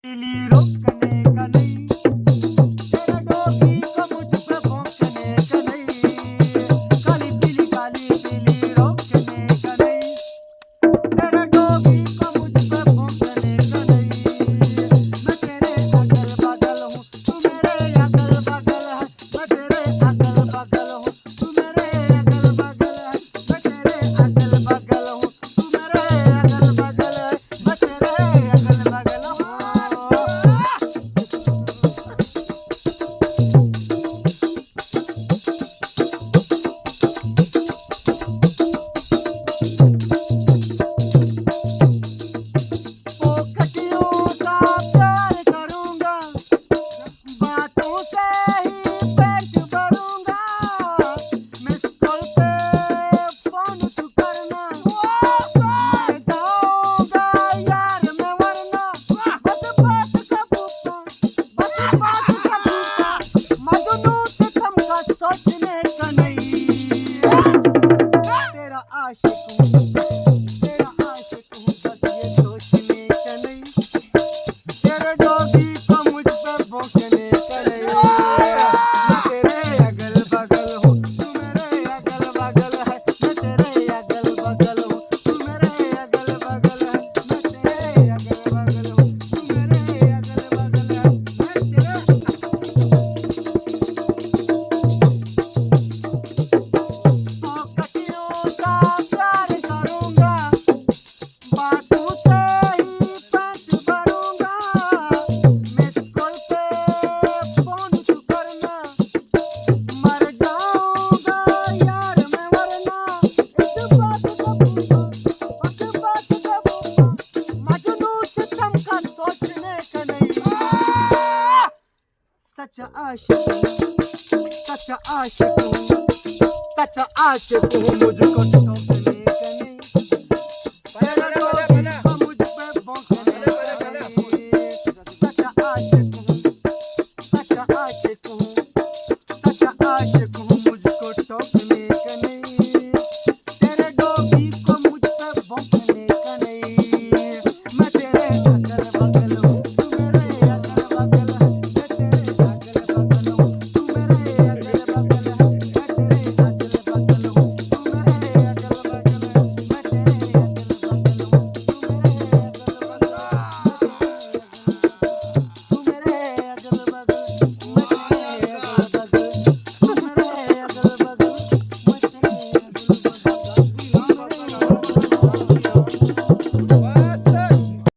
पीली रोकने का नहीं, तेरे डोगी को मुझ पे भौंकने का नहीं, काली पीली रोकने का नहीं, तेरे डोगी को मुझ पे भौंकने का नहीं। मैं तेरे अगल बगल हूँ, तू मेरे अगल बगल है, मैं तेरे अगल बगल हूँ, तू मेरे अगल बगल है, मैं तेरे अगल बगल हूँ, तू मेरे अगल बगल है, मैं तेरे अगल बगल हूँ। पोकटियों का प्यार करूंगा, बातों से ही पेट भरूंगा, मिस कॉल पे फोन तू करना, मर जाऊंगा यार मैं वरना, बात बात का भूखा, बात बात का भूखा, मजनू सितम का सोचने का नहीं, तेरा आशिक हूँ, तेरा आशिक हूँ, बस ये सोचने का नहीं, तेरे डोगी को मुझ पे भौंकने का नहीं। मैं तेरे अगल बगल हूँ, तू मेरे अगल बगल है, मैं तेरे अगल बगल हूँ, तू मेरे अगल बगल है, मैं तेरे अगल बगल हूँ, तू मेरे अगल बगल है, मैं तेरे पोकटियों का प्यार करूंगा, बातों से ही पेट भरूंगा, मिस कॉल पे फोन तू करना, मर जाऊंगा यार मैं वरना, इस बात का भूखा, इस बात का भूखा, मजनू सितम का सोचने का नहीं, सच्चा आशिक हूँ, सच्चा आशिक हूँ, सच्चा आशिक हूँ, मुझको टोकने का नहीं, तेरे डोगी को मुझ पे भौंकने का नहीं, सच्चा आशिक हूँ, सच्चा आशिक हूँ, सच्चा आशिक हूँ, मुझको टोकने का नहीं, तेरे डोगी को मुझ पे भौंकने का नहीं, मैं तेरे अगल